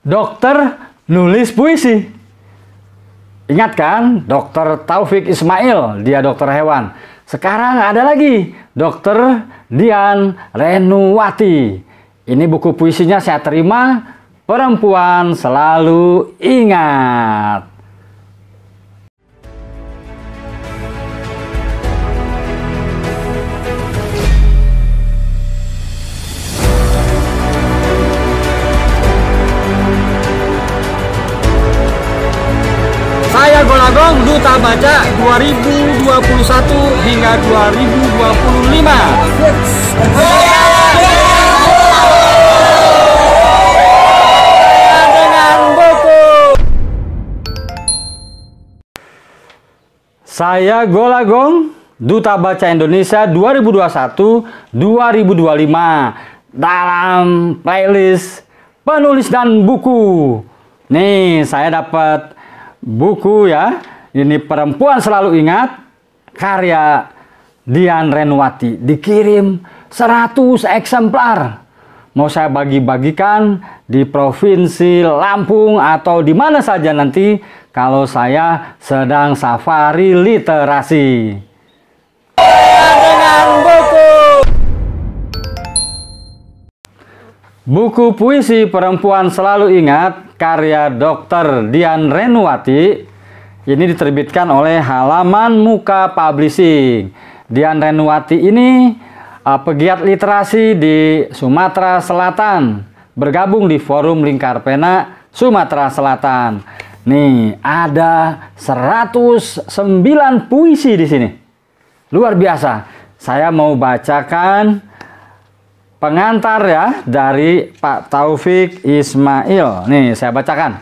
dokter nulis puisi. Ingat kan, Dokter Taufik Ismail, dia dokter hewan. Sekarang ada lagi, Dokter Dian Renuwati. Ini buku puisinya saya terima, Perempuan Selalu Ingat. Saya Golagong, Duta Baca 2021 hingga 2025. Dengan buku. Saya Golagong, Duta Baca Indonesia 2021-2025 dalam playlist penulis dan buku. Nih, saya dapat buku ya, ini Perempuan Selalu Ingat, karya Dian Renuwati. Dikirim 100 eksemplar. Mau saya bagi-bagikan di Provinsi Lampung atau di mana saja nanti kalau saya sedang safari literasi. Dengan buku. Buku puisi Perempuan Selalu Ingat karya Dr. Dian Renuwati ini diterbitkan oleh Halaman Muka Publishing. Dian Renuwati ini pegiat literasi di Sumatera Selatan, bergabung di Forum Lingkar Pena Sumatera Selatan. Nih, ada 109 puisi di sini. Luar biasa. Saya mau bacakan pengantar ya dari Pak Taufik Ismail. Nih saya bacakan.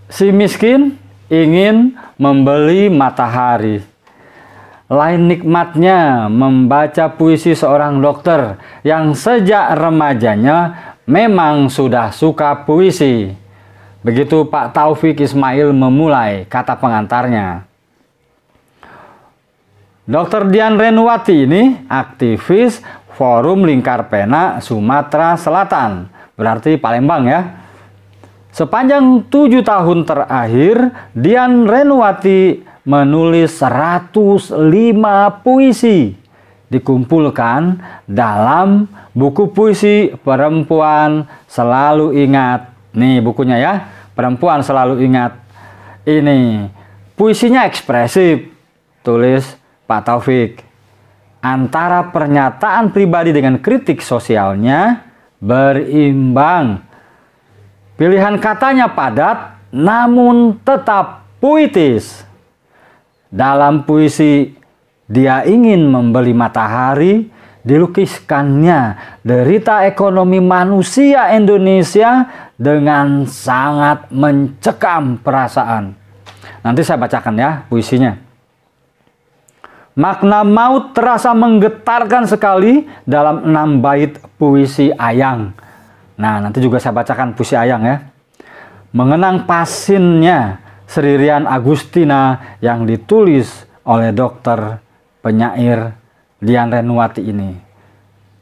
Si miskin ingin membeli matahari. Lain nikmatnya membaca puisi seorang dokter yang sejak remajanya memang sudah suka puisi. Begitu Pak Taufik Ismail memulai kata pengantarnya. Dr. Dian Renuwati ini aktivis Forum Lingkar Pena Sumatera Selatan, berarti Palembang ya. Sepanjang 7 tahun terakhir, Dian Renuwati menulis 105 puisi, dikumpulkan dalam buku puisi Perempuan Selalu Ingat. Nih bukunya ya, Perempuan Selalu Ingat. Ini puisinya ekspresif, tulis Pak Taufik. Antara pernyataan pribadi dengan kritik sosialnya berimbang. Pilihan katanya padat namun tetap puitis. Dalam puisi Dia Ingin Membeli Matahari dilukiskannya derita ekonomi manusia Indonesia dengan sangat mencekam perasaan. Nanti saya bacakan ya puisinya. Makna maut terasa menggetarkan sekali dalam 6 bait puisi Ayang. Nah, nanti juga saya bacakan puisi Ayang ya. Mengenang pasinnya Sri Rian Agustina yang ditulis oleh dokter penyair Dian Renuwati ini.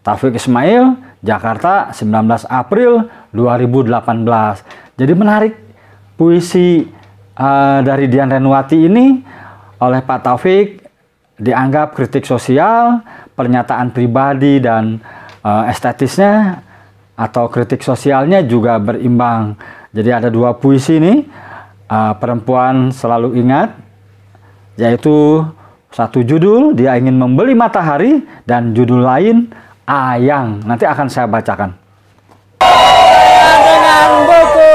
Taufik Ismail, Jakarta, 19 April 2018. Jadi menarik puisi dari Dian Renuwati ini oleh Pak Taufik dianggap kritik sosial, pernyataan pribadi dan estetisnya atau kritik sosialnya juga berimbang. Jadi ada 2 puisi ini, Perempuan Selalu Ingat, yaitu satu judul Dia Ingin Membeli Matahari dan judul lain Ayang. Nanti akan saya bacakan. Dengan buku.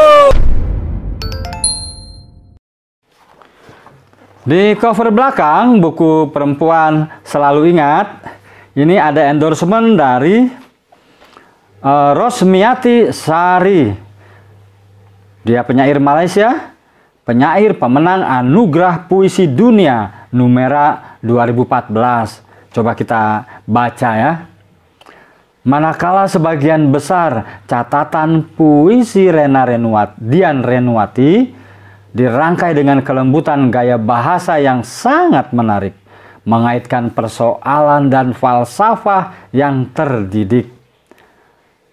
Di cover belakang buku Perempuan Selalu Ingat, ini ada endorsement dari Rosmiati Sari. Dia penyair Malaysia, penyair pemenang Anugerah Puisi Dunia Numera 2014. Coba kita baca ya. Manakala sebagian besar catatan puisi Dian Renuwati dirangkai dengan kelembutan gaya bahasa yang sangat menarik, mengaitkan persoalan dan falsafah yang terdidik.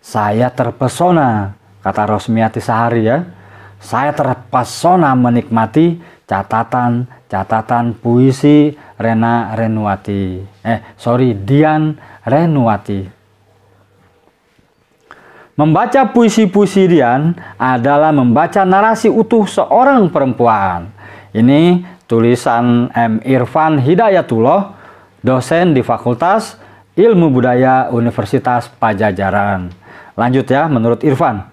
Saya terpesona, kata Rosmiati Sahari ya. Saya terpesona menikmati catatan-catatan puisi Dian Renuwati. Membaca puisi-puisi Dian adalah membaca narasi utuh seorang perempuan. Ini tulisan M. Irfan Hidayatullah, dosen di Fakultas Ilmu Budaya Universitas Pajajaran. Lanjut ya, menurut Irfan.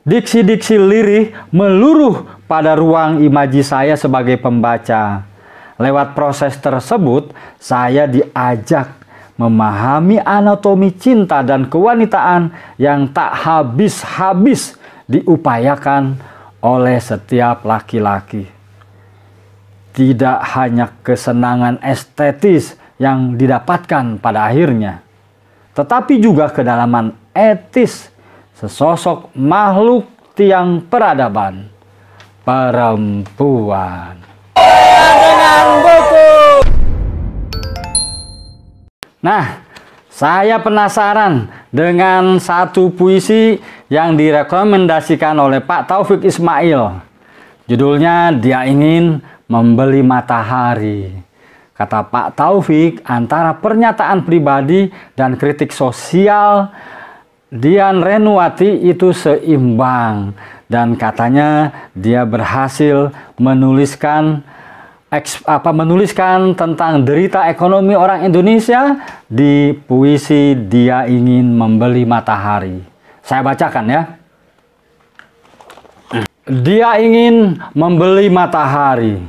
Diksi-diksi lirih meluruh pada ruang imaji saya sebagai pembaca. Lewat proses tersebut, saya diajak memahami anatomi cinta dan kewanitaan yang tak habis-habis diupayakan oleh setiap laki-laki. Tidak hanya kesenangan estetis yang didapatkan pada akhirnya, tetapi juga kedalaman etis sesosok makhluk tiang peradaban, perempuan. Dengan buku. Nah, saya penasaran dengan satu puisi yang direkomendasikan oleh Pak Taufik Ismail. Judulnya Dia Ingin Membeli Matahari. Kata Pak Taufik, antara pernyataan pribadi dan kritik sosial Dian Renuwati itu seimbang, dan katanya dia berhasil menuliskan tentang derita ekonomi orang Indonesia di puisi Dia Ingin Membeli Matahari. Saya bacakan ya. Dia ingin membeli matahari.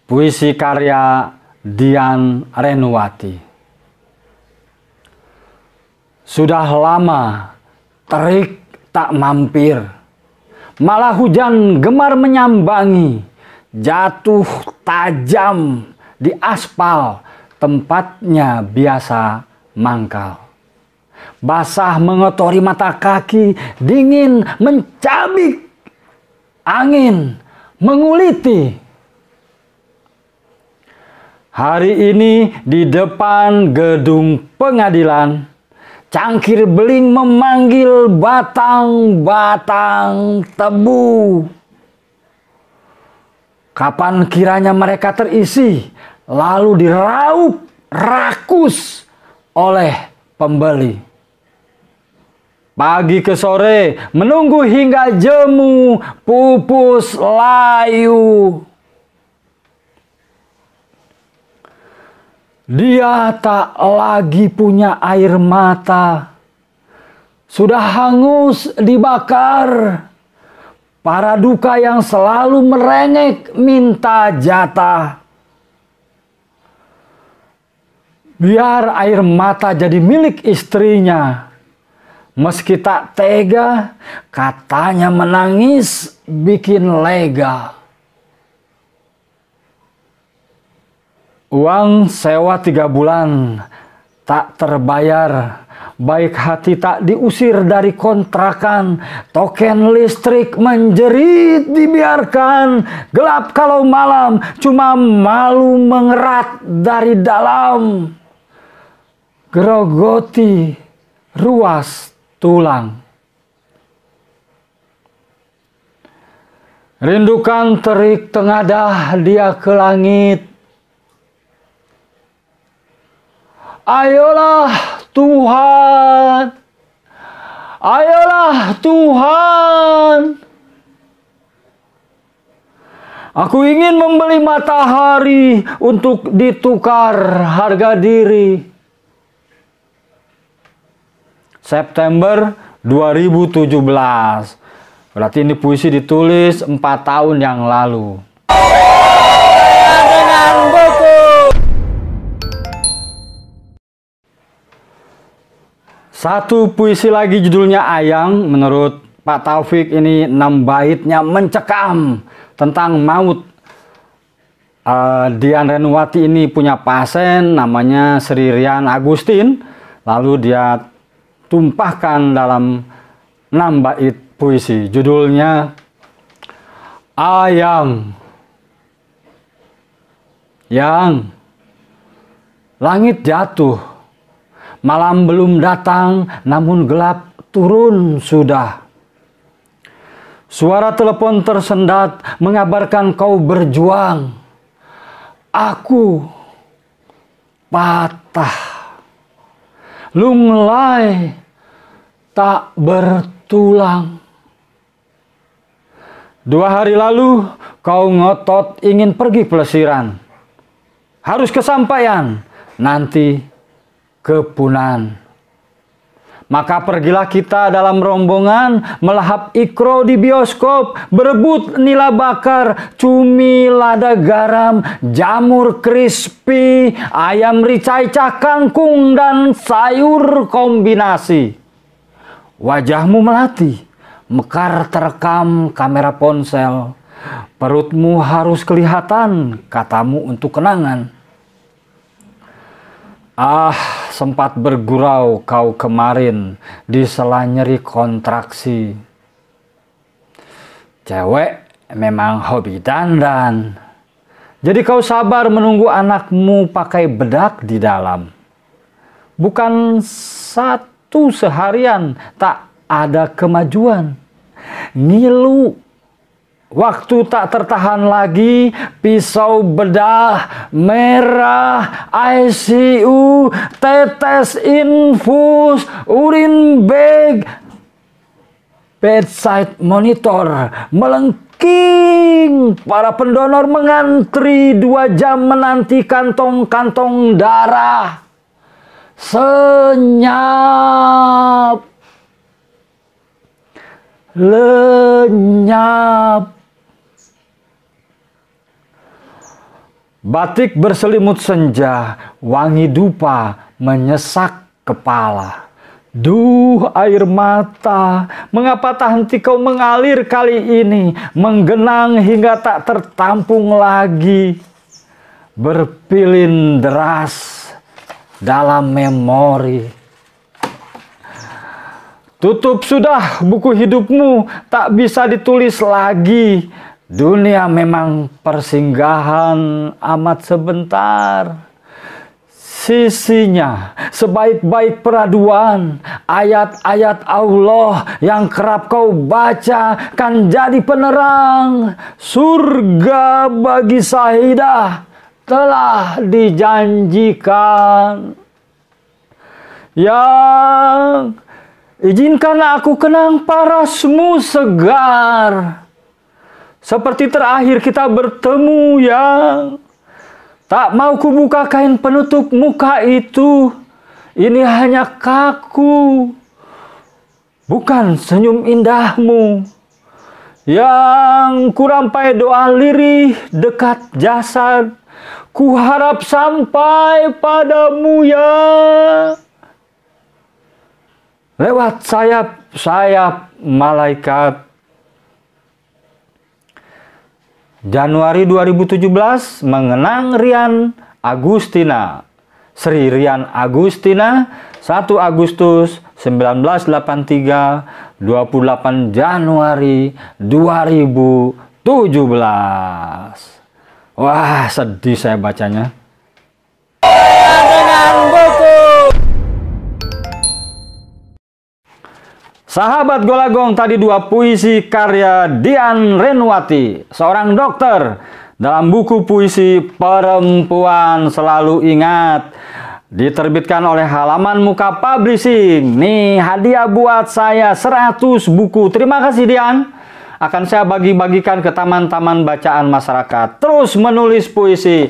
Puisi karya Dian Renuwati. Sudah lama terik tak mampir, malah hujan gemar menyambangi, jatuh tajam di aspal tempatnya biasa mangkal. Basah mengotori mata kaki, dingin mencabik, angin menguliti. Hari ini di depan gedung pengadilan, cangkir beling memanggil batang-batang tebu. Kapan kiranya mereka terisi, lalu diraup rakus oleh pembeli. Pagi ke sore, menunggu hingga jemu pupus layu. Dia tak lagi punya air mata, sudah hangus dibakar. Para duka yang selalu merengek minta jatah. Biar air mata jadi milik istrinya. Meski tak tega, katanya menangis bikin lega. Uang sewa 3 bulan tak terbayar, baik hati tak diusir dari kontrakan, token listrik menjerit dibiarkan, gelap kalau malam, cuma malu mengerat dari dalam, gerogoti ruas tulang. Rindukan terik tengadah dia ke langit. Ayolah Tuhan, ayolah Tuhan. Aku ingin membeli matahari untuk ditukar harga diri. September 2017. Berarti ini puisi ditulis 4 tahun yang lalu. Dengan buku. Satu puisi lagi judulnya Ayang. Menurut Pak Taufik ini 6 baitnya mencekam tentang maut. Dian Renuwati ini punya pasien namanya Sri Rian Agustin. Lalu dia tumpahkan dalam 6 bait puisi. Judulnya Ayang. Yang langit jatuh, malam belum datang, namun gelap turun sudah. Suara telepon tersendat mengabarkan kau berjuang. Aku patah, lunglai tak bertulang. 2 hari lalu kau ngotot ingin pergi pelesiran. Harus kesampaian nanti ke Punan. Maka pergilah kita dalam rombongan melahap ikro di bioskop, berebut nila bakar, cumi lada garam, jamur crispy, ayam ricai kangkung, dan sayur kombinasi. Wajahmu melati, mekar terekam kamera ponsel. Perutmu harus kelihatan, katamu untuk kenangan. Sempat bergurau kau kemarin di sela nyeri kontraksi. Cewek memang hobi dandan. Jadi kau sabar menunggu anakmu pakai bedak di dalam. Bukan satu seharian tak ada kemajuan. Ngilu. Waktu tak tertahan lagi, pisau bedah, merah, ICU, tetes infus, urin bag, bedside monitor, melengking. Para pendonor mengantri 2 jam menanti kantong-kantong darah. Senyap, lenyap. Batik berselimut senja, wangi dupa menyesak kepala. Duh, air mata, mengapa tak henti kau mengalir kali ini, menggenang hingga tak tertampung lagi, berpilin deras dalam memori. Tutup sudah buku hidupmu, tak bisa ditulis lagi. Dunia memang persinggahan amat sebentar. Sisinya sebaik-baik peraduan, ayat-ayat Allah yang kerap kau baca kan jadi penerang. Surga bagi Sahidah telah dijanjikan. Yang izinkan aku kenang parasmu segar. Seperti terakhir kita bertemu, yang tak mau kubuka kain penutup muka itu. Ini hanya kaku, bukan senyum indahmu. Yang kurampai doa lirih dekat jasad. Ku harap sampai padamu, ya. Lewat sayap-sayap malaikat. Januari 2017 mengenang Rian Agustina. Sri Rian Agustina, 1 Agustus 1983, 28 Januari 2017. Wah, sedih saya bacanya. Dengan buku. Sahabat Golagong, tadi 2 puisi karya Dian Renwati, seorang dokter. Dalam buku puisi Perempuan Selalu Ingat, diterbitkan oleh Halaman Muka Publishing. Nih, hadiah buat saya 100 buku. Terima kasih Dian. Akan saya bagi-bagikan ke taman-taman bacaan masyarakat. Terus menulis puisi.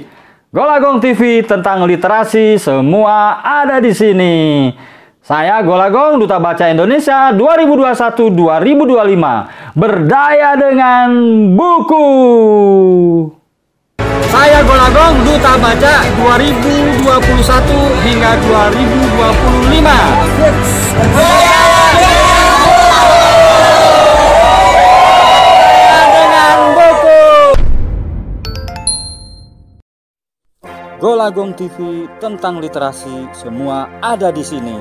Golagong TV tentang literasi, semua ada di sini. Saya Golagong, Duta Baca Indonesia 2021-2025. Berdaya dengan buku. Saya Golagong, Duta Baca 2021 hingga 2025. Dengan buku. Golagong TV tentang literasi, semua ada di sini.